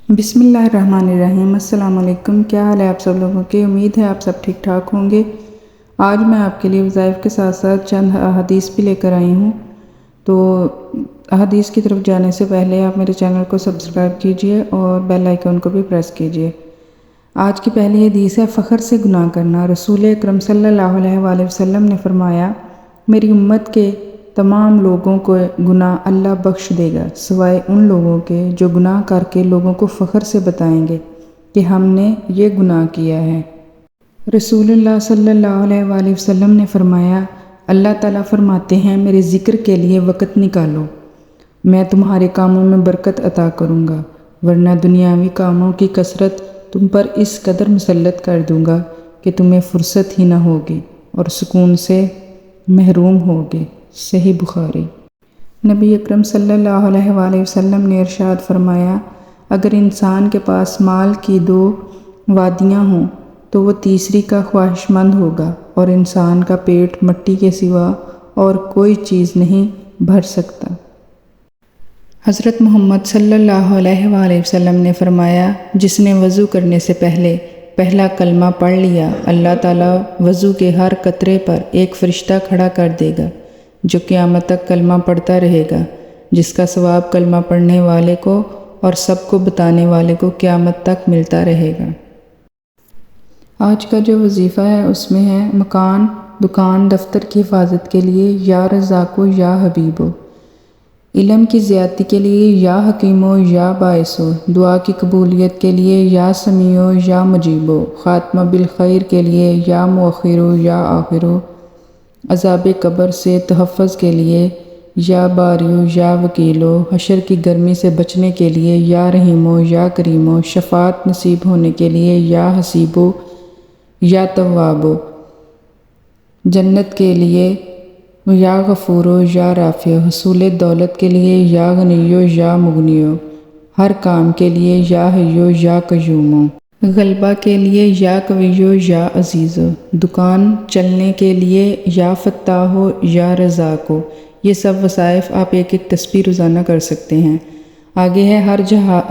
बिस्मिल्लाहिर्रहमानिर्रहीम। अस्सलाम वालेकुम। क्या हाल है आप सब लोगों की? उम्मीद है आप सब ठीक ठाक होंगे। आज मैं आपके लिए वज़ाइफ के साथ साथ चंद अहादीस भी लेकर आई हूँ। तो अहादीस की तरफ जाने से पहले आप मेरे चैनल को सब्सक्राइब कीजिए और बेल आइकन को भी प्रेस कीजिए। आज की पहली हदीस है फ़ख्र से गुनाह करना। रसूल अकरम सल्लल्लाहु अलैहि वसल्लम ने फरमाया, मेरी उम्मत के तमाम लोगों को गुनाह अल्लाह बख्श देगा सिवाय उन लोगों के जो गुनाह करके लोगों को फ़ख्र से बताएंगे कि हमने ये गुनाह किया है। रसूलुल्लाह सल्लल्लाहु अलैहि वसल्लम ने फरमाया, अल्लाह ताला फरमाते हैं, मेरे ज़िक्र के लिए वक़्त निकालो, मैं तुम्हारे कामों में बरकत अता करूँगा, वरना दुनियावी कामों की कसरत तुम पर इस कदर मुसल्लत कर दूँगा कि तुम्हें फ़ुर्सत ही न होगी और सुकून से महरूम होगे। सही बुखारी। नबी अकरम सल्लल्लाहु अलैहि वसल्लम ने इरशाद फरमाया, अगर इंसान के पास माल की 2 वादियाँ हों तो वो तीसरी का ख्वाहिशमंद होगा और इंसान का पेट मट्टी के सिवा और कोई चीज़ नहीं भर सकता। हज़रत मोहम्मद सल्लल्लाहु अलैहि वसल्लम ने फरमाया, जिसने वज़ू करने से पहला कलमा पढ़ लिया, अल्लाह ताला वज़ू के हर कतरे पर एक फ़रिश्ता खड़ा कर देगा जो क़यामत तक कलमा पढ़ता रहेगा, जिसका सवाब कलमा पढ़ने वाले को और सबको बताने वाले को क़यामत तक मिलता रहेगा। आज का जो वजीफ़ा है उसमें है, मकान, दुकान, दफ्तर की हिफाजत के लिए या रज़ाको या हबीबो, इल्म की ज़्यादती के लिए या हकीमो या बाइसो, दुआ की कबूलियत के लिए या समीओ या मुजीबो, ख़ात्मा बिल खैर के लिए या मुअख्खिरो या आखिरो, अज़ाब कब्र से तहफ़्फ़ुज़ के लिए या बारियो या वकीलो, हशर की गर्मी से बचने के लिए या रहीमो या करीमो, शफ़ात नसीब होने के लिए या हसीबो या तव्वाबो, जन्नत के लिए या गफ़ूरो या राफ़ियो, हसूल दौलत के लिए या गनियो या मुगनियो, हर काम के लिए या हयो या कयूमो, गलबा के लिए या कवियो या अजीज़ो, दुकान चलने के लिए या फ़त्ताहो या रज़ाको। ये सब वसाइफ आप एक एक तस्बीह रोज़ाना कर सकते हैं। आगे है, हर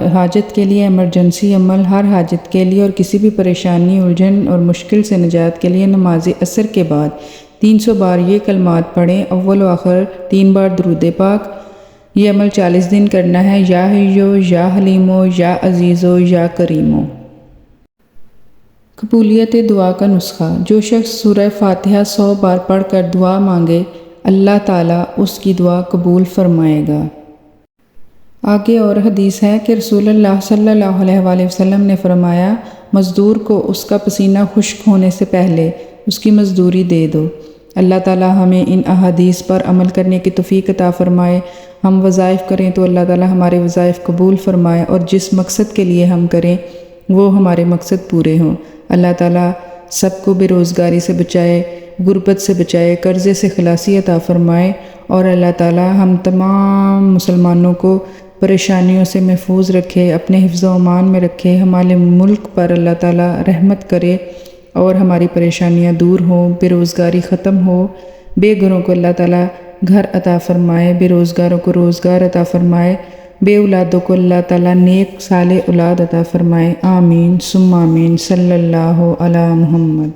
हाजत के लिए एमरजेंसी अमल, हर हाजत के लिए और किसी भी परेशानी, उलझन और मुश्किल से निजात के लिए नमाज असर के बाद 300 बार ये कलमात पढ़ें, अव्वल व आखिर 3 बार दुरूद पाक। ये अमल 40 दिन करना है। या हयो या हलीमो या अजीज़ो या करीमो। कबूलियत दुआ का नुस्खा, जो शख्स सूरह फातिहा 100 बार पढ़ कर दुआ मांगे, अल्लाह ताला उसकी दुआ कबूल फरमाएगा। आगे और हदीस है कि रसूलुल्लाह सल्लल्लाहु अलैहि वसल्लम ने फरमाया, मज़दूर को उसका पसीना खुश्क होने से पहले उसकी मज़दूरी दे दो। अल्लाह ताला हमें इन अहादीस पर अमल करने की तौफ़ीक़ अता फ़रमाए। हम वज़ाइफ करें तो अल्लाह ताला हमारे वज़ाइफ कबूल फ़रमाए और जिस मकसद के लिए हम करें वो हमारे मकसद पूरे हों। अल्लाह ताला सबको बेरोज़गारी से बचाए, गुर्बत से बचाए, कर्ज़े से खलासी अता फ़रमाए और अल्लाह ताला हम तमाम मुसलमानों को परेशानियों से महफूज रखे, अपने हिफ्ज़ व अमान में रखे। हमारे मुल्क पर अल्लाह ताला रहमत करे और हमारी परेशानियाँ दूर हों, बेरोज़गारी ख़त्म हो, बेघरों को अल्लाह ताला घर अता फ़रमाए, बेरोज़गारों को रोज़गार अता फ़रमाए, बे औलादों को अल्लाह ताला नेक साले औलाद अता फ़रमाए। आमीन सुम्मा आमीन। सल्लल्लाहु अला मुहम्मद।